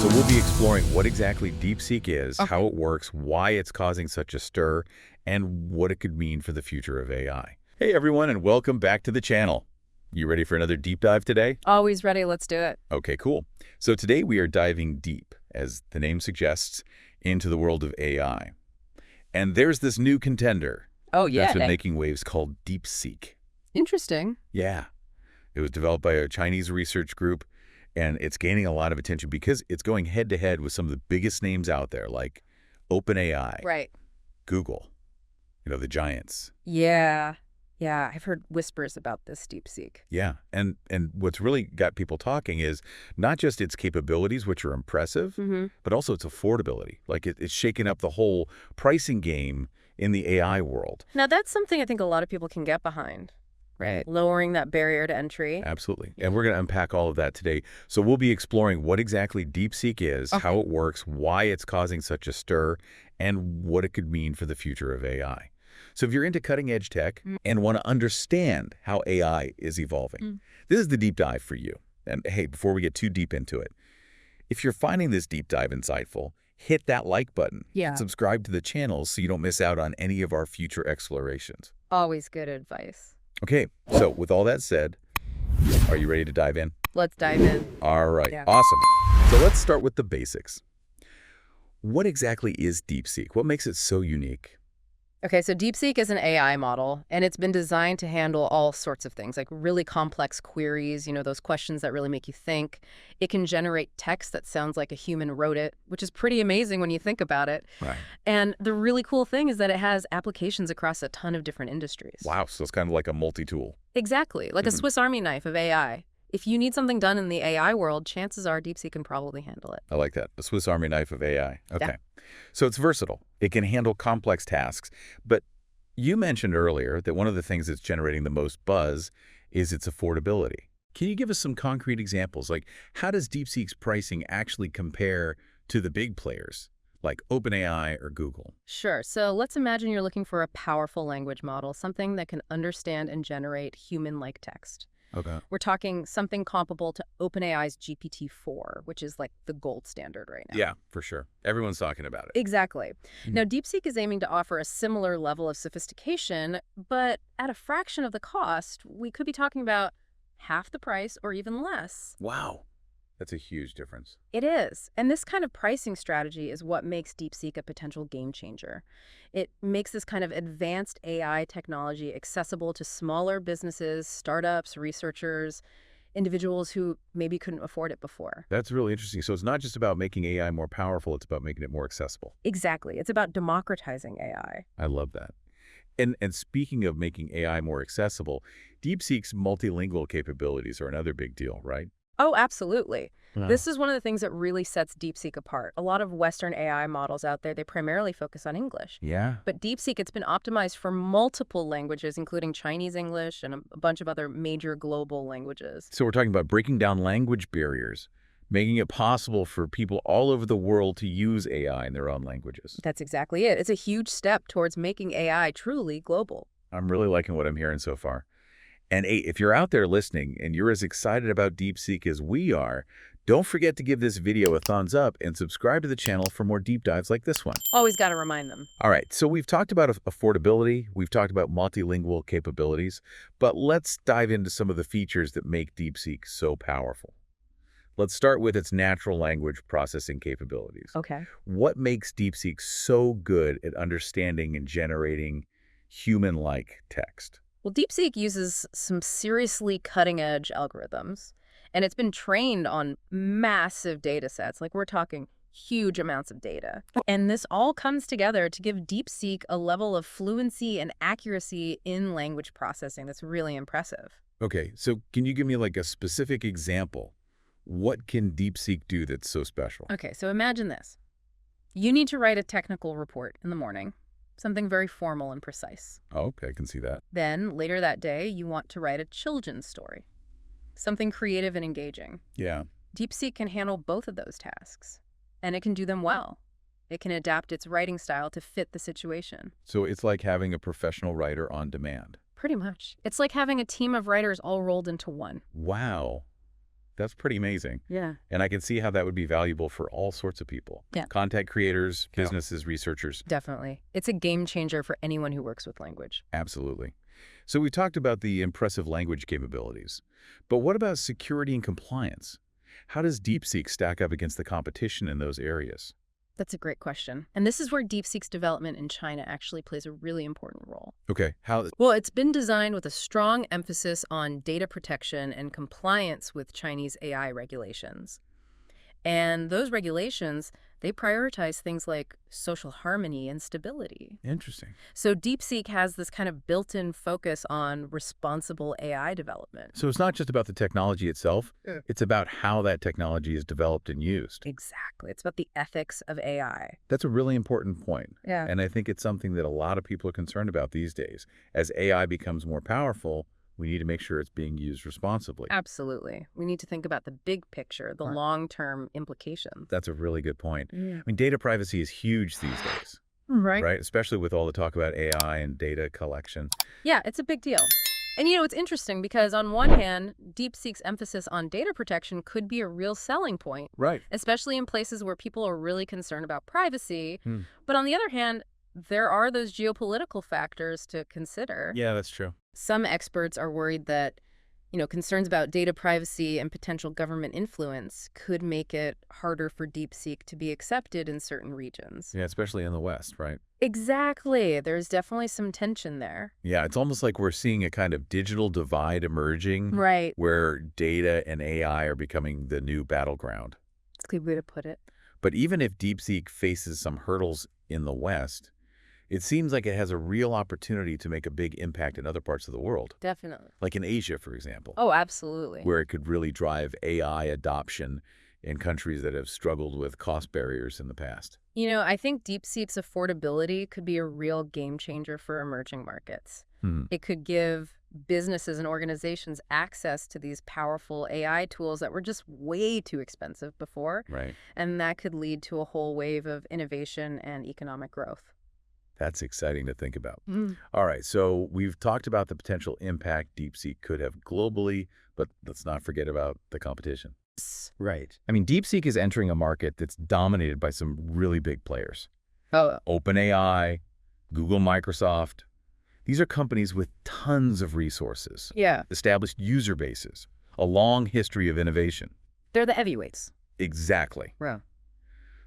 So we'll be exploring what exactly DeepSeek is, Okay. how it works, why it's causing such a stir, and what it could mean for the future of AI. Hey everyone, and welcome back to the channel. You ready for another deep dive today? Always ready. Let's do it. Okay, cool. So today we are diving deep, as the name suggests, into the world of AI. And there's this new contender Oh, yeah. that's been making waves called DeepSeek. Interesting. Yeah. It was developed by a Chinese research group, and it's gaining a lot of attention because it's going head-to-head with some of the biggest names out there, like OpenAI, Right. Google, the giants. Yeah. Yeah. I've heard whispers about this DeepSeek. Yeah, and what's really got people talking is not just its capabilities, which are impressive, but also its affordability. Like it's shaking up the whole pricing game in the AI world. Now, that's something I think a lot of people can get behind. Right. Lowering that barrier to entry. Absolutely. And we're going to unpack all of that today. So we'll be exploring what exactly DeepSeek is, how it works, why it's causing such a stir, and what it could mean for the future of AI. So if you're into cutting-edge tech and want to understand how AI is evolving, this is the deep dive for you. And hey, before we get too deep into it, if you're finding this deep dive insightful, hit that like button. Yeah. Subscribe to the channel so you don't miss out on any of our future explorations. Always good advice. Okay, so with all that said, are you ready to dive in? Let's dive in. All right, Yeah. Awesome. So let's start with the basics. What exactly is DeepSeek? What makes it so unique? Okay, so DeepSeek is an AI model, and it's been designed to handle all sorts of things, like really complex queries, those questions that really make you think. It can generate text that sounds like a human wrote it, which is pretty amazing when you think about it. Right. And the really cool thing is that it has applications across a ton of different industries. Wow, so it's kind of like a multi-tool. Exactly, like a Swiss Army knife of AI. If you need something done in the AI world, chances are DeepSeek can probably handle it. I like that. A Swiss Army knife of AI. Okay. Yeah. So it's versatile. It can handle complex tasks. But you mentioned earlier that one of the things that's generating the most buzz is its affordability. Can you give us some concrete examples? Like, how does DeepSeek's pricing actually compare to the big players, like OpenAI or Google? Sure, so let's imagine you're looking for a powerful language model, something that can understand and generate human-like text. Okay. We're talking something comparable to OpenAI's GPT-4, which is like the gold standard right now. Yeah, for sure. Everyone's talking about it. Exactly. Now, DeepSeek is aiming to offer a similar level of sophistication, but at a fraction of the cost. We could be talking about half the price or even less. Wow. That's a huge difference. It is. And this kind of pricing strategy is what makes DeepSeek a potential game changer. It makes this kind of advanced AI technology accessible to smaller businesses, startups, researchers, individuals who maybe couldn't afford it before. That's really interesting. So it's not just about making AI more powerful, it's about making it more accessible. Exactly. It's about democratizing AI. I love that. And speaking of making AI more accessible, DeepSeek's multilingual capabilities are another big deal, right? Oh, absolutely. Wow. This is one of the things that really sets DeepSeek apart. A lot of Western AI models out there, they primarily focus on English. Yeah. But DeepSeek, it's been optimized for multiple languages, including Chinese English and a bunch of other major global languages. So we're talking about breaking down language barriers, making it possible for people all over the world to use AI in their own languages. That's exactly it. It's a huge step towards making AI truly global. I'm really liking what I'm hearing so far. And hey, if you're out there listening and you're as excited about DeepSeek as we are, don't forget to give this video a thumbs up and subscribe to the channel for more deep dives like this one. Always got to remind them. All right, so we've talked about affordability, we've talked about multilingual capabilities, but let's dive into some of the features that make DeepSeek so powerful. Let's start with its natural language processing capabilities. Okay. What makes DeepSeek so good at understanding and generating human-like text? Well, DeepSeek uses some seriously cutting-edge algorithms, and it's been trained on massive data sets. Like, we're talking huge amounts of data. And this all comes together to give DeepSeek a level of fluency and accuracy in language processing that's really impressive. Okay, so can you give me like a specific example? What can DeepSeek do that's so special? Okay, so imagine this. You need to write a technical report in the morning, something very formal and precise. Oh, okay, I can see that. Then, later that day, you want to write a children's story, something creative and engaging. Yeah. DeepSeek can handle both of those tasks, and it can do them well. It can adapt its writing style to fit the situation. So it's like having a professional writer on demand. Pretty much. It's like having a team of writers all rolled into one. Wow. That's pretty amazing. Yeah. And I can see how that would be valuable for all sorts of people. Yeah. Content creators, businesses, researchers. Definitely. It's a game changer for anyone who works with language. Absolutely. So we talked about the impressive language capabilities. But what about security and compliance? How does DeepSeek stack up against the competition in those areas? That's a great question. And this is where DeepSeek's development in China actually plays a really important role. Okay, how? Well, it's been designed with a strong emphasis on data protection and compliance with Chinese AI regulations. And those regulations, they prioritize things like social harmony and stability. Interesting. So DeepSeek has this kind of built-in focus on responsible AI development. So it's not just about the technology itself. Yeah. It's about how that technology is developed and used. Exactly. It's about the ethics of AI. That's a really important point. Yeah. And I think it's something that a lot of people are concerned about these days. As AI becomes more powerful, we need to make sure it's being used responsibly. Absolutely. We need to think about the big picture, the long-term implications. That's a really good point. Yeah. I mean, data privacy is huge these days, right? Especially with all the talk about AI and data collection. Yeah, it's a big deal. And it's interesting because on one hand, DeepSeek's emphasis on data protection could be a real selling point, Right. especially in places where people are really concerned about privacy. But on the other hand, there are those geopolitical factors to consider. Yeah, that's true. Some experts are worried that, concerns about data privacy and potential government influence could make it harder for DeepSeek to be accepted in certain regions. Yeah, especially in the West, right? Exactly. There's definitely some tension there. Yeah, it's almost like we're seeing a kind of digital divide emerging. Right. Where data and AI are becoming the new battleground. That's a good way to put it. But even if DeepSeek faces some hurdles in the West, it seems like it has a real opportunity to make a big impact in other parts of the world. Definitely. Like in Asia, for example. Oh, absolutely. Where it could really drive AI adoption in countries that have struggled with cost barriers in the past. I think DeepSeek's affordability could be a real game changer for emerging markets. It could give businesses and organizations access to these powerful AI tools that were just way too expensive before. Right. And that could lead to a whole wave of innovation and economic growth. That's exciting to think about. All right, so we've talked about the potential impact DeepSeek could have globally, but let's not forget about the competition. Right. I mean, DeepSeek is entering a market that's dominated by some really big players. Oh, OpenAI, Google, Microsoft. These are companies with tons of resources, yeah. established user bases, a long history of innovation. They're the heavyweights. Exactly. Yeah.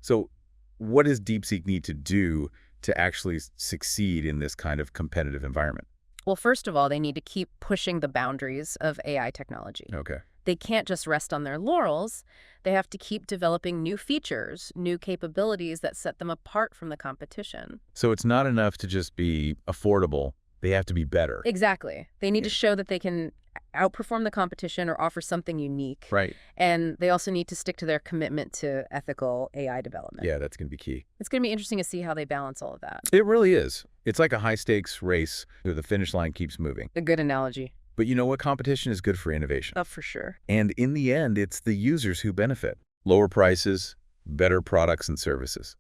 So what does DeepSeek need to do to actually succeed in this kind of competitive environment? Well, first of all, they need to keep pushing the boundaries of AI technology. Okay. They can't just rest on their laurels. They have to keep developing new features, new capabilities that set them apart from the competition. So it's not enough to just be affordable. They have to be better. Exactly. They need to show that they can outperform the competition or offer something unique. Right. And they also need to stick to their commitment to ethical AI development. Yeah, that's going to be key. It's going to be interesting to see how they balance all of that. It really is. It's like a high-stakes race where the finish line keeps moving. A good analogy. But you know what? Competition is good for innovation. Oh, for sure. And in the end, it's the users who benefit. Lower prices, better products and services.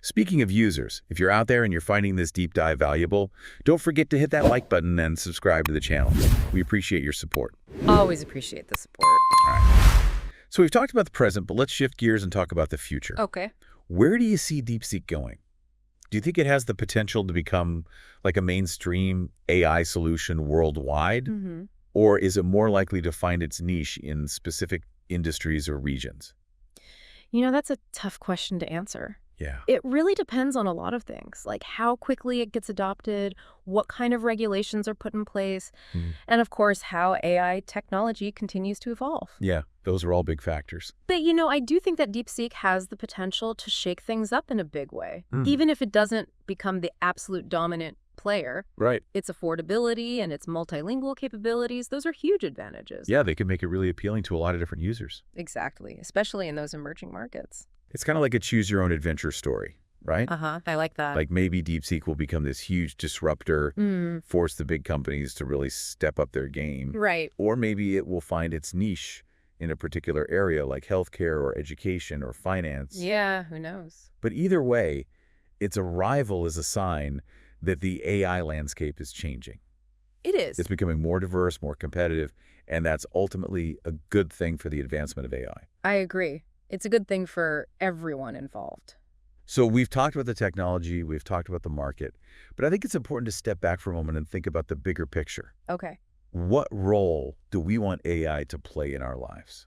Speaking of users, if you're out there and you're finding this deep dive valuable, don't forget to hit that like button and subscribe to the channel. We appreciate your support. Always appreciate the support. All right. So we've talked about the present, but let's shift gears and talk about the future. Okay. Where do you see DeepSeek going? Do you think it has the potential to become like a mainstream AI solution worldwide? Or is it more likely to find its niche in specific industries or regions? That's a tough question to answer. Yeah. It really depends on a lot of things, like how quickly it gets adopted, what kind of regulations are put in place, and of course, how AI technology continues to evolve. Yeah, those are all big factors. But, I do think that DeepSeek has the potential to shake things up in a big way, even if it doesn't become the absolute dominant player. Right. Its affordability and its multilingual capabilities, those are huge advantages. Yeah, they can make it really appealing to a lot of different users. Exactly, especially in those emerging markets. It's kind of like a choose-your-own-adventure story, right? I like that. Like maybe DeepSeek will become this huge disruptor, force the big companies to really step up their game. Right. Or maybe it will find its niche in a particular area like healthcare or education or finance. Yeah, who knows? But either way, its arrival is a sign that the AI landscape is changing. It is. It's becoming more diverse, more competitive, And that's ultimately a good thing for the advancement of AI. I agree. It's a good thing for everyone involved. So we've talked about the technology, we've talked about the market, but I think it's important to step back for a moment and think about the bigger picture. Okay. What role do we want AI to play in our lives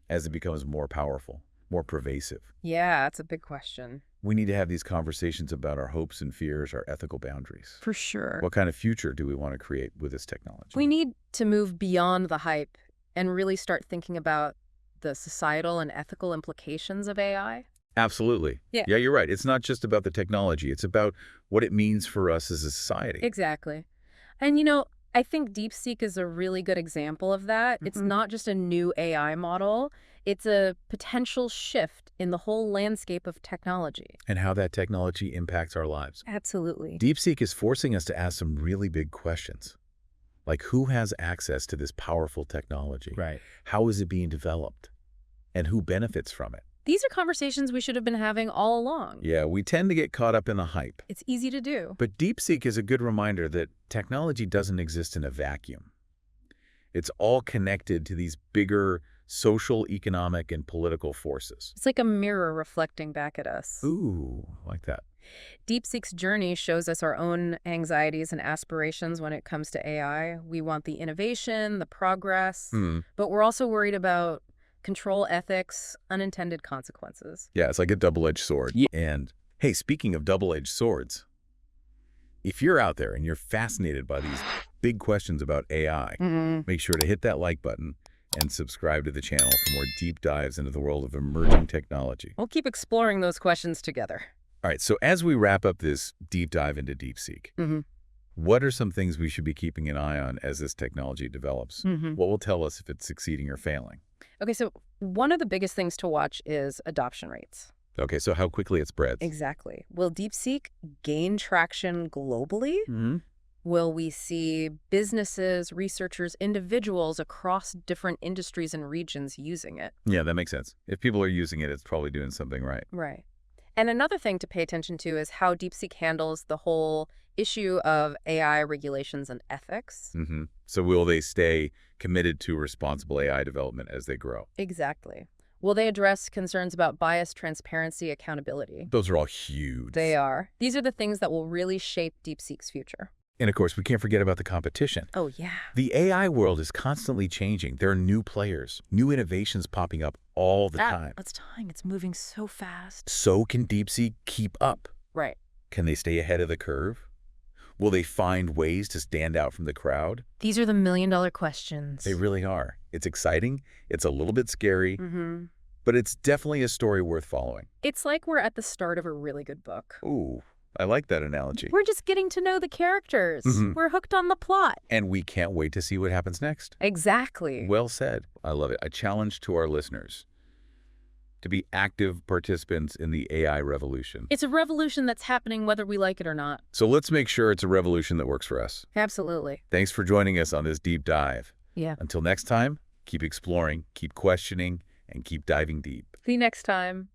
as it becomes more powerful, more pervasive? Yeah, that's a big question. We need to have these conversations about our hopes and fears, our ethical boundaries. For sure. What kind of future do we want to create with this technology? We need to move beyond the hype and really start thinking about the societal and ethical implications of AI. Absolutely. Yeah. Yeah, you're right. It's not just about the technology. It's about what it means for us as a society. Exactly. And I think DeepSeek is a really good example of that. It's not just a new AI model. It's a potential shift in the whole landscape of technology. And how that technology impacts our lives. Absolutely. DeepSeek is forcing us to ask some really big questions. Like, who has access to this powerful technology? Right. How is it being developed? And who benefits from it? These are conversations we should have been having all along. Yeah, we tend to get caught up in the hype. It's easy to do. But DeepSeek is a good reminder that technology doesn't exist in a vacuum. It's all connected to these bigger social, economic, and political forces. It's like a mirror reflecting back at us. Ooh, like that. DeepSeek's journey shows us our own anxieties and aspirations when it comes to AI. We want the innovation, the progress, but we're also worried about control, ethics, unintended consequences. Yeah, it's like a double-edged sword. Yeah. And hey, speaking of double-edged swords, if you're out there and you're fascinated by these big questions about AI, make sure to hit that like button and subscribe to the channel for more deep dives into the world of emerging technology. We'll keep exploring those questions together. All right, so as we wrap up this deep dive into DeepSeek, what are some things we should be keeping an eye on as this technology develops? What will tell us if it's succeeding or failing? Okay, so one of the biggest things to watch is adoption rates. Okay, so how quickly it spreads. Exactly. Will DeepSeek gain traction globally? Will we see businesses, researchers, individuals across different industries and regions using it? Yeah, that makes sense. If people are using it, it's probably doing something right. Right. And another thing to pay attention to is how DeepSeek handles the whole issue of AI regulations and ethics. So will they stay committed to responsible AI development as they grow? Exactly. Will they address concerns about bias, transparency, accountability? Those are all huge. They are. These are the things that will really shape DeepSeek's future. And of course, we can't forget about the competition. Oh, yeah. The AI world is constantly changing. There are new players, new innovations popping up all the time. That's telling. It's moving so fast. So can DeepSeek keep up? Right. Can they stay ahead of the curve? Will they find ways to stand out from the crowd? These are the million-dollar questions. They really are. It's exciting. It's a little bit scary. But it's definitely a story worth following. It's like we're at the start of a really good book. Ooh, I like that analogy. We're just getting to know the characters. We're hooked on the plot. And we can't wait to see what happens next. Exactly. Well said. I love it. A challenge to our listeners to be active participants in the AI revolution. It's a revolution that's happening whether we like it or not. So let's make sure it's a revolution that works for us. Absolutely. Thanks for joining us on this deep dive. Yeah. Until next time, keep exploring, keep questioning, and keep diving deep. See you next time.